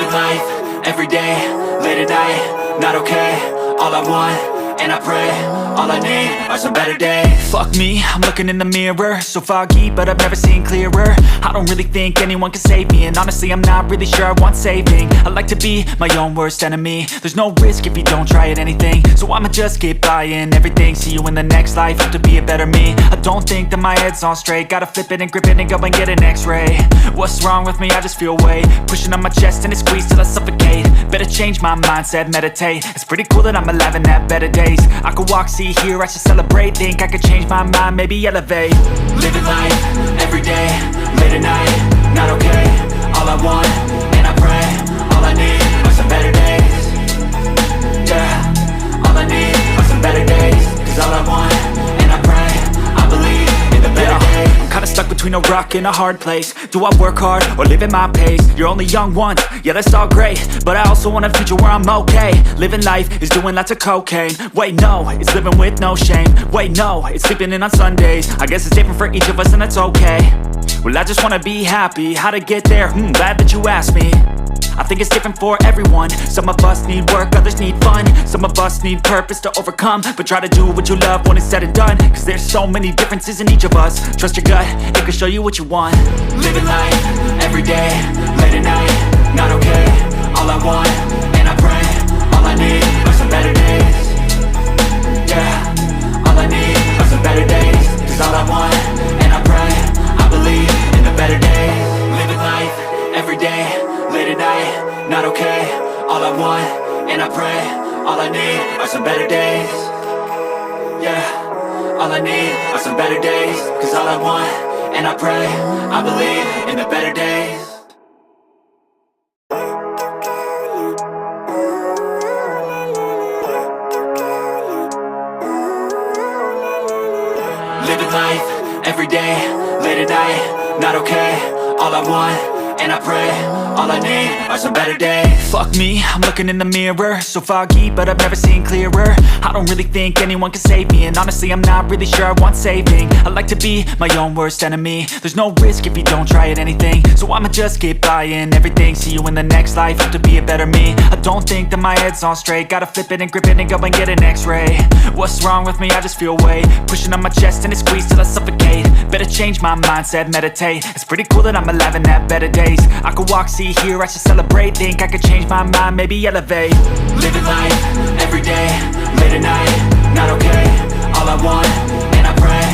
Living life, everyday, late at night, not okay. All I want, and I pray, all I need are some better days. Fuck me, I'm looking in the mirror, so foggy, but I've never seen clearer. I don't really think anyone can save me, and honestly I'm not really sure I want saving. I like to be my own worst enemy. There's no risk if you don't try at anything, so I'ma just keep buying everything. See you in the next life, hope to be a better me. I don't think that my head's on straight, gotta flip it and grip it and go and get an x-ray. What's wrong with me? I just feel weight pushing on my chest and it squeezes till I suffocate. Better change my mindset, meditate. It's pretty cool that I'm alive and have better days. I could walk, see, hear, I should celebrate. Think I could change my mind, maybe elevate. Living life, everyday, late at night, not okay. All I want, and I pray, all I need are some better days. Yeah, all I need are some better days. Cause all I want, and I pray, I believe in the better days. I'm kinda stuck between a rock and a hard place. Do I work hard or live at my pace? You're only young once, yeah that's all great, but I also want a future where I'm okay. Living life is doing lots of cocaine. Wait no, it's living with no shame. Wait no, it's sleeping in on Sundays. I guess it's different for each of us and that's okay. Well I just wanna be happy, how to get there? Glad that you asked me. I think it's different for everyone. Some of us need work, others need fun. Some of us need purpose to overcome. But try to do what you love when it's said and done. Cause there's so many differences in each of us. Trust your gut, it can show you what you want. Living life, everyday, late at night, not okay. All I want, and I pray, all I need are some better days. Yeah, all I need are some better days. Cause all I want, and I pray, I believe in the better days. Living life, everyday, late at night, not okay. All I want, and I pray, all I need are some better days. Yeah, all I need are some better days. Cause all I want, and I pray, I believe in the better days. Living life, everyday, late at night, not okay. All I want, and I pray, all I need are some better days. Fuck me, I'm looking in the mirror, so foggy, but I've never seen clearer. I don't really think anyone can save me, and honestly I'm not really sure I want saving. I like to be my own worst enemy. There's no risk if you don't try at anything, so I'ma just keep buying everything. See you in the next life, hope to be a better me. I don't think that my head's on straight, gotta flip it and grip it and go and get an x-ray. What's wrong with me? I just feel weight pushing on my chest and it squeezes till I suffocate. Better change my mindset, meditate. It's pretty cool that I'm alive and have better days. I could walk, see, hear, I should celebrate. Think I could change my mind, maybe elevate. Living life, everyday, late at night, not okay. All I want, and I pray,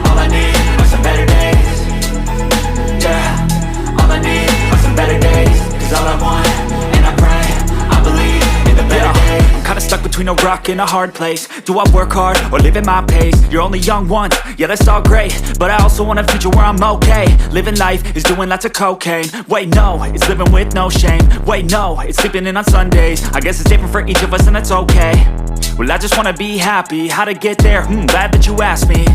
all I need are some better days. Yeah, all I need are some better days. Cause all I want, and I pray, I believe in the better days. I'm kinda stuck between a rock and a hard place. Do I work hard or live at my pace? You're only young once, yeah that's all great, but I also want a future where I'm okay. Living life is doing lots of cocaine. Wait no, it's living with no shame. Wait no, it's sleeping in on Sundays. I guess it's different for each of us and that's okay. Well I just wanna be happy, how to get there? Glad that you asked me.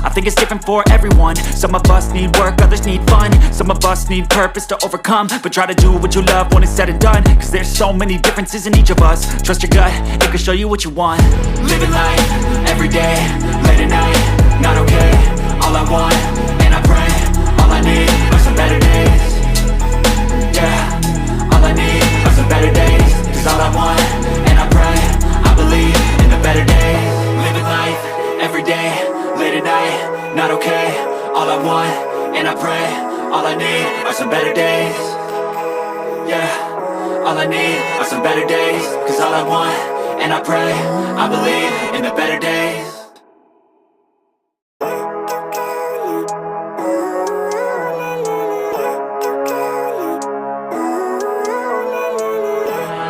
I think it's different for everyone. Some of us need work, others need fun. Some of us need purpose to overcome. But try to do what you love when it's said and done. Cause there's so many differences in each of us. Trust your gut, it can show you what you want. Living life, everyday, late at night, not okay. All I want, and I pray, all I need are some better days. Yeah, all I need are some better days. Cause all I want, and I pray, I believe in the better days. Living life, everyday, late at night, not okay. All I want, and I pray, all I need are some better days. Yeah, all I need are some better days. Cause all I want, and I pray, I believe in the better days.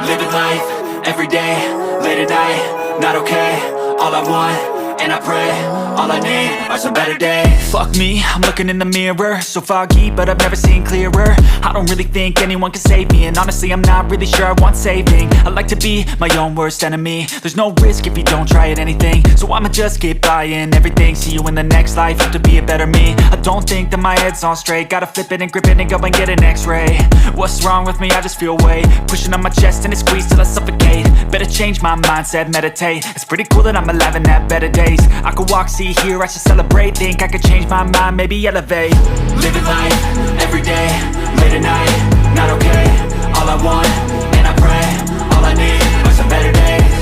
Living life, everyday, late at night, not okay. All I want, and I pray, all I need are some better days. Fuck me, I'm looking in the mirror, so foggy, but I've never seen clearer. I don't really think anyone can save me, and honestly I'm not really sure I want saving. I like to be my own worst enemy. There's no risk if you don't try at anything, so I'ma just keep buying everything. See you in the next life, hope to be a better me. I don't think that my head's on straight, gotta flip it and grip it and go and get an x-ray. What's wrong with me? I just feel weight pushing on my chest and it squeezes till I suffocate. Better change my mindset, meditate. It's pretty cool that I'm alive and have better days. I could walk, see, hear, I should celebrate. Think I could change my mind, maybe elevate. Living life, everyday, late at night, not okay. All all I want, and I pray, all I need are some better days.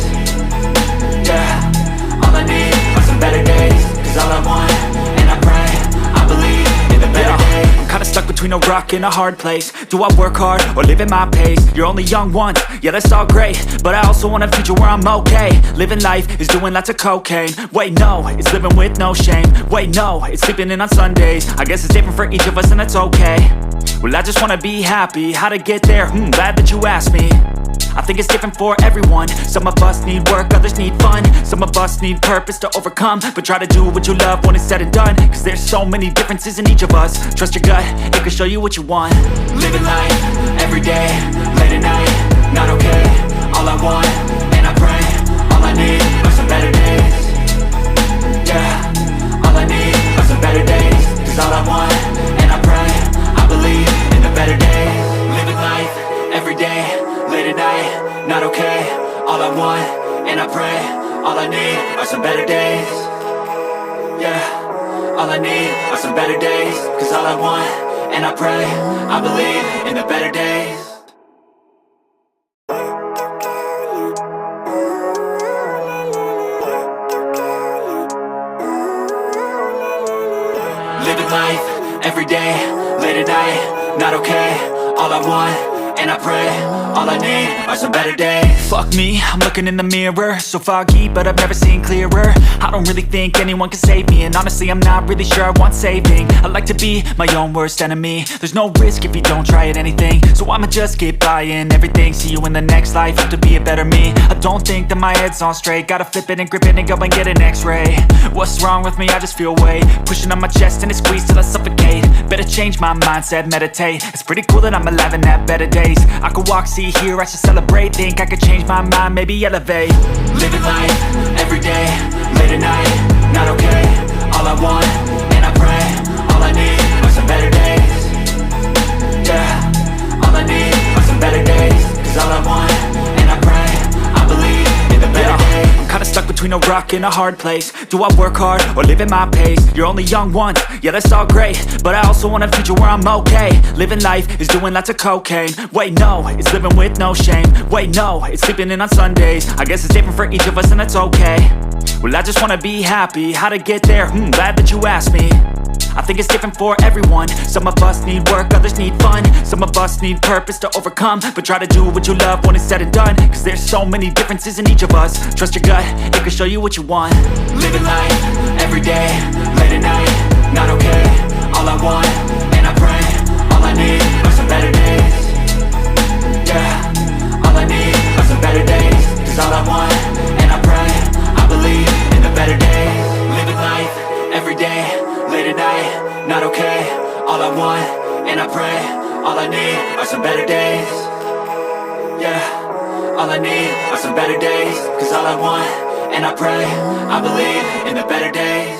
Yeah, all I need are some better days. Cause all I want, and I pray, I believe in the better days. I'm kinda stuck between a rock and a hard place. Do I work hard or live at my pace? You're only young once, yeah that's all great, but I also want a future where I'm okay. Living life is doing lots of cocaine. Wait no, it's living with no shame. Wait no, it's sleeping in on Sundays. I guess it's different for each of us and that's okay. Well I just wanna be happy, how to get there? Glad that you asked me. I think it's different for everyone. Some of us need work, others need fun. Some of us need purpose to overcome. But try to do what you love when it's said and done. Cause there's so many differences in each of us. Trust your gut, it can show you what you want. Living life, everyday, late at night, not okay. All I want, and I pray, all I need are some better days. Yeah, all I need are some better days. Cause all I want, and I pray, I believe in the better days. Living life, everyday, late at night, not okay. All I want, and I pray, all I need are some better days. Yeah, all I need are some better days. Cause all I want, and I pray, I believe in the better days. Living life, everyday, late at night, not okay. All I want, and I pray, all I need are some better days. Fuck me, I'm looking in the mirror, so foggy, but I've never seen clearer. I don't really think anyone can save me, and honestly I'm not really sure I want saving. I like to be my own worst enemy. There's no risk if you don't try at anything, so I'ma just get buying everything. See you in the next life, have to be a better me. I don't think that my head's on straight, gotta flip it and grip it and go and get an x-ray. What's wrong with me? I just feel weight pushing on my chest and it squeezes till I suffocate. Better change my mindset, meditate. It's pretty cool that I'm alive and have better days. I could walk, see, hear, I should celebrate. Think I could change my mind, maybe elevate. Living life, everyday, late at night, not okay. All I want, and I pray, all I need are some better days. Yeah, all I need are some better days. Cause all I want, and I pray, I believe in the better days. I'm kinda stuck between a rock and a hard place. Do I work hard or live at my pace? You're only young once, yeah that's all great, but I also want a future where I'm okay. Living life is doing lots of cocaine. Wait no, it's living with no shame. Wait no, it's sleeping in on Sundays. I guess it's different for each of us and that's okay. Well I just wanna be happy, how to get there? Glad that you asked me. I think it's different for everyone. Some of us need work, others need fun. Some of us need purpose to overcome. But try to do what you love when it's said and done. Cause there's so many differences in each of us. Trust your gut, it can show you what you want. Living life, everyday, late at night, not okay. All I want, and I pray, all I need are some better days. Yeah, all I need are some better days. Cause all I want, and I pray, I believe in the better days. Living life, everyday, late at night, not okay. All I want, and I pray, all I need are some better days. Yeah, all I need are some better days. Cause all I want, and I pray, I believe in the better days.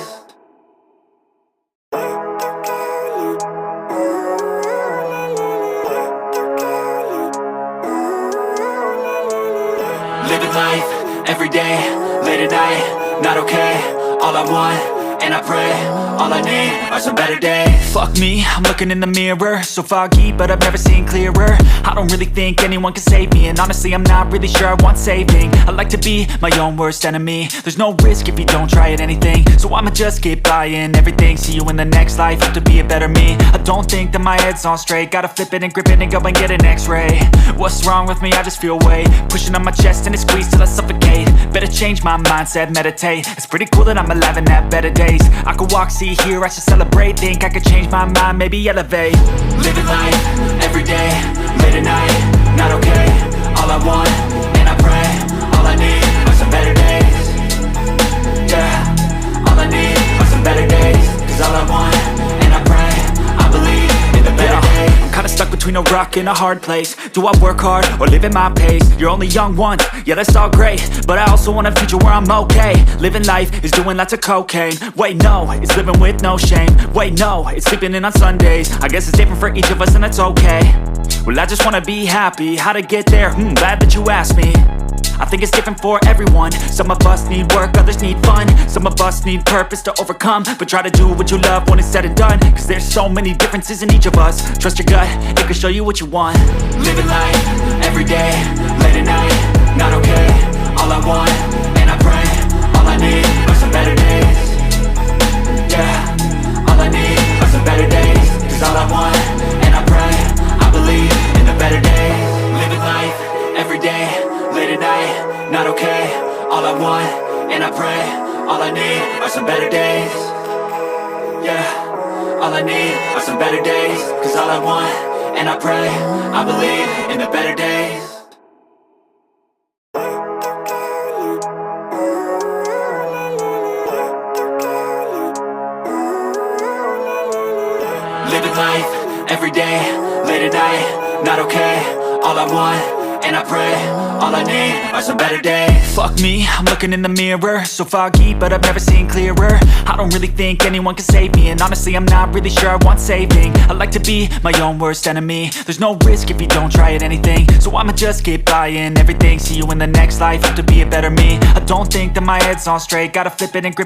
Living life, everyday, late at night, not okay. All I want, and I pray, all I need are some better days. Fuck me, I'm looking in the mirror, so foggy, but I've never seen clearer. I don't really think anyone can save me, and honestly I'm not really sure I want saving. I like to be my own worst enemy. There's no risk if you don't try at anything, so I'ma just get buying everything. See you in the next life, have to be a better me. I don't think that my head's on straight, gotta flip it and grip it and go and get an x-ray. What's wrong with me? I just feel weight pushing on my chest and it squeezes till I suffocate. Better change my mindset, meditate. It's pretty cool that I'm alive and have better days. I could walk, see, hear, I should celebrate. Think I could change my mind, maybe elevate. Living life, everyday, late at night, not okay. All I want, and I pray, all I need are some better days. Yeah, all I need are some better days. Cause all I want, and I pray, I believe in the better days. I'm kinda stuck between a rock and a hard place. Do I work hard or live at my pace? You're only young once, yeah that's all great, but I also want a future where I'm okay. Living life is doing lots of cocaine. Wait no, it's living with no shame. Wait no, it's sleeping in on Sundays. I guess it's different for each of us and that's okay. Well I just wanna be happy, how to get there? Glad that you asked me. I think it's different for everyone. Some of us need work, others need fun. Some of us need purpose to overcome. But try to do what you love when it's said and done, cause there's so many differences in each of us. Trust your gut, it can show you what you want. Living life, everyday, late at night, not okay. All I want, and I pray, all I need are some better days. Yeah, all I need are some better days. Cause all I want, and I pray, I believe in the better days. Living life, everyday, late at night, not okay. All I want, and I pray, all I need are some better days. Yeah, all I need are some better days. Cause all I want, and I pray, I believe in the better days. Living life, everyday, late at night, not okay. All I want, and I pray, all I need are some better days. Fuck me, I'm looking in the mirror, so foggy, but I've never seen clearer. I don't really think anyone can save me, and honestly I'm not really sure I want saving. I like to be my own worst enemy. There's no risk if you don't try at anything, so I'ma just keep buying everything. See you in the next life, have to be a better me. I don't think that my head's on straight, gotta flip it and grip